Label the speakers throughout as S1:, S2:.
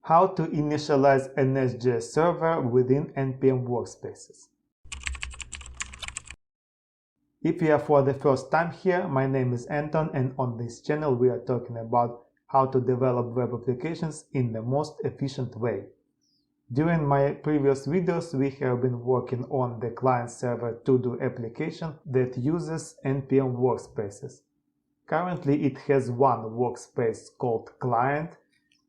S1: How to initialize a NestJS server within NPM workspaces. If you are for the first time here, my name is Anton, and on this channel we are talking about how to develop web applications in the most efficient way. During my previous videos, we have been working on the client-server to-do application that uses NPM workspaces. Currently it has one workspace called client.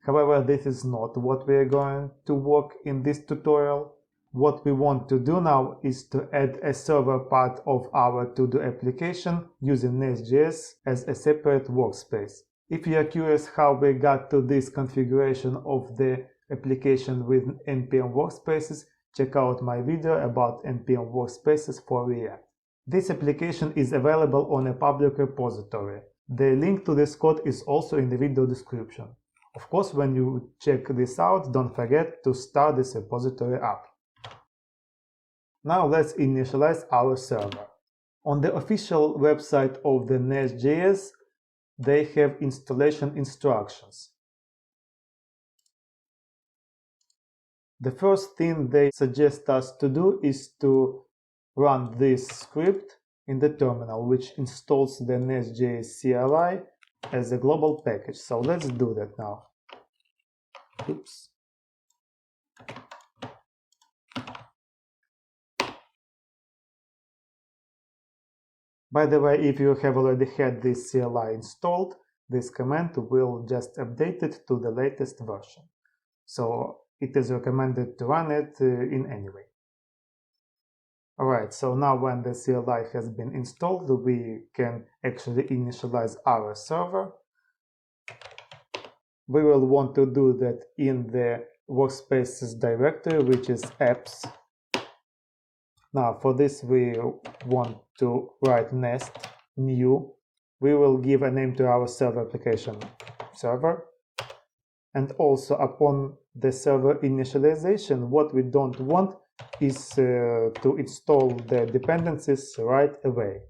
S1: However, this is not what we are going to work in this tutorial. What we want to do now is to add a server part of our to-do application using NestJS as a separate workspace. If you are curious how we got to this configuration of the application with NPM workspaces, check out my video about NPM workspaces for React. This application is available on a public repository. The link to this code is also in the video description. Of course, when you check this out, don't forget to start this repository up. Now let's initialize our server. On the official website of the NestJS, they have installation instructions. The first thing they suggest us to do is to run this script in the terminal, which installs the NestJS CLI as a global package. So let's do that now. Oops. By the way, if you have already had this CLI installed, this command will just update it to the latest version. So it is recommended to run it in any way. Alright, so now when the CLI has been installed, we can actually initialize our server. We will want to do that in the workspaces directory, which is apps. Now for this we want to write nest new. We will give a name to our server application server. And also upon the server initialization, what we don't want is to install the dependencies right away.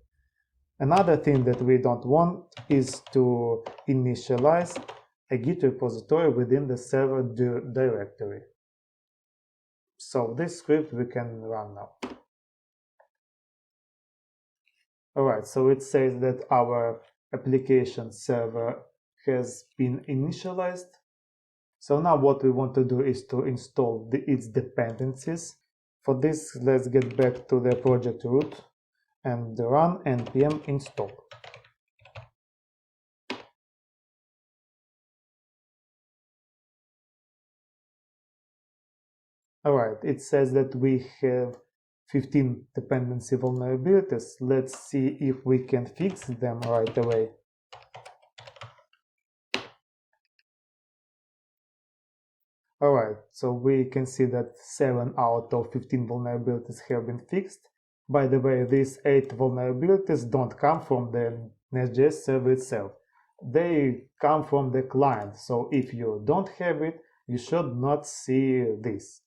S1: Another thing that we don't want is to initialize a Git repository within the server directory. So this script we can run now. Alright, so it says that our application server has been initialized. So now what we want to do is to install its dependencies. For this, let's get back to the project root and run npm install. Alright, it says that we have 15 dependency vulnerabilities. Let's see if we can fix them right away. Alright, so we can see that 7 out of 15 vulnerabilities have been fixed. By the way, these 8 vulnerabilities don't come from the NestJS server itself. They come from the client, so if you don't have it, you should not see this.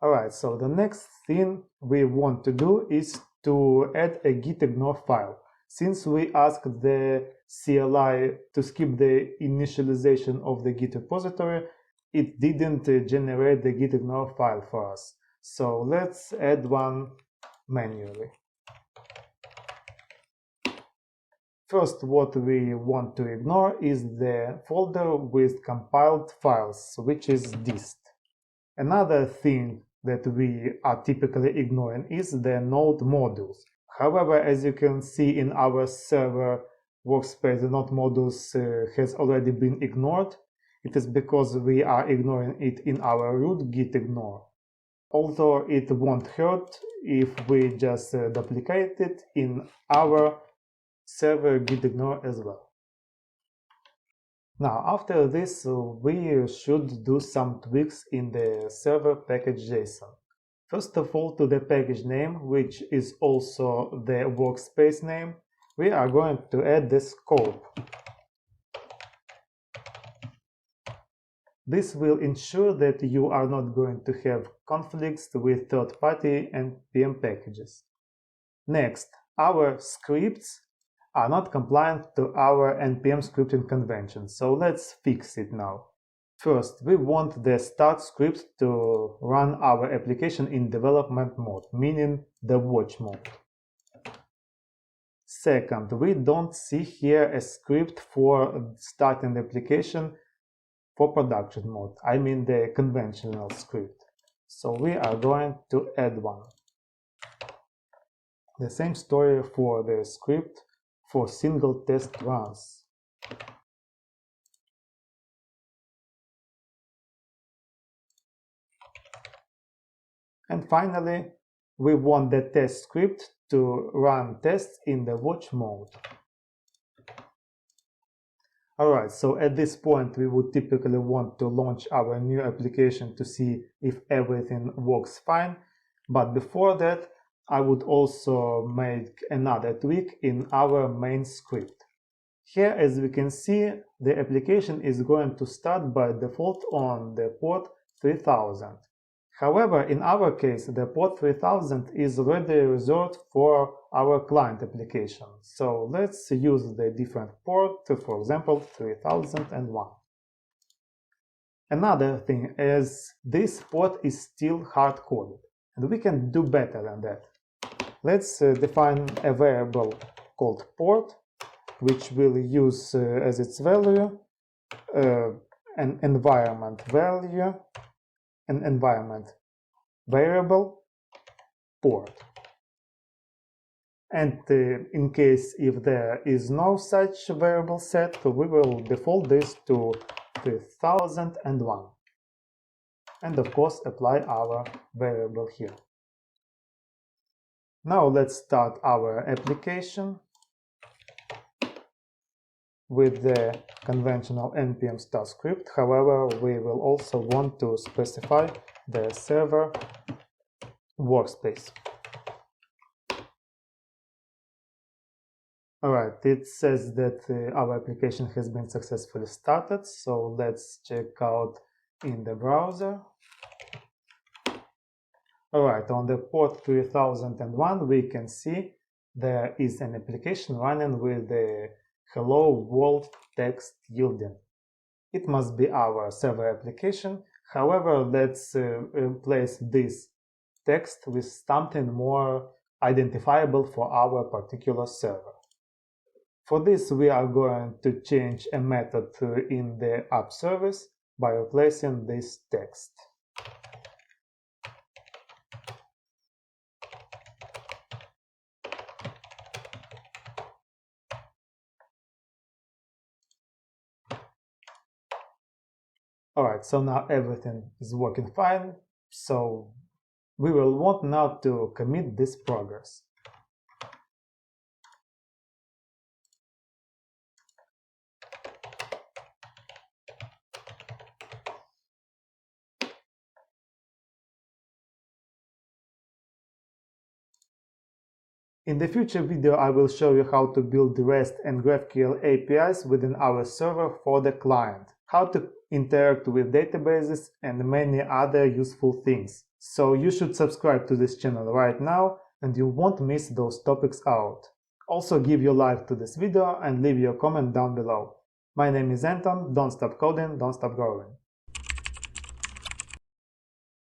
S1: Alright, so the next thing we want to do is to add a gitignore file. Since we asked the CLI to skip the initialization of the Git repository, it didn't generate the gitignore file for us. So let's add one manually. First, what we want to ignore is the folder with compiled files, which is dist. Another thing that we are typically ignoring is the node modules. However, as you can see in our server workspace, the node modules has already been ignored. It is because we are ignoring it in our root gitignore. Although it won't hurt if we just duplicate it in our server gitignore as well. Now, after this, we should do some tweaks in the server package.json. First of all, to the package name, which is also the workspace name, we are going to add the scope. This will ensure that you are not going to have conflicts with third-party NPM packages. Next, our scripts are not compliant to our NPM scripting convention, so let's fix it now. First, we want the start script to run our application in development mode, meaning the watch mode. Second, we don't see here a script for starting the application for production mode, I mean the conventional script. So we are going to add one. The same story for the script for single test runs. And finally, we want the test script to run tests in the watch mode. Alright, so at this point we would typically want to launch our new application to see if everything works fine, but before that I would also make another tweak in our main script. Here, as we can see, the application is going to start by default on the port 3000. However, in our case, the port 3000 is already reserved for our client application. So let's use the different port, for example, 3001. Another thing is this port is still hard-coded, and we can do better than that. Let's define a variable called port, which will use as its value an environment value, an environment variable port. And in case if there is no such variable set, we will default this to 3001. And of course apply our variable here. Now let's start our application with the conventional NPM start script. However, we will also want to specify the server workspace. Alright, it says that our application has been successfully started, so let's check out in the browser. Alright, on the port 3001 we can see there is an application running with the hello world text yielding. It must be our server application. However, let's replace this text with something more identifiable for our particular server. For this, we are going to change a method in the app service by replacing this text. Alright, so now everything is working fine, so we will want now to commit this progress. In the future video, I will show you how to build REST and GraphQL APIs within our server for the client, how to interact with databases, and many other useful things. So you should subscribe to this channel right now, and you won't miss those topics out. Also give your like to this video and leave your comment down below. My name is Anton, don't stop coding, don't stop growing.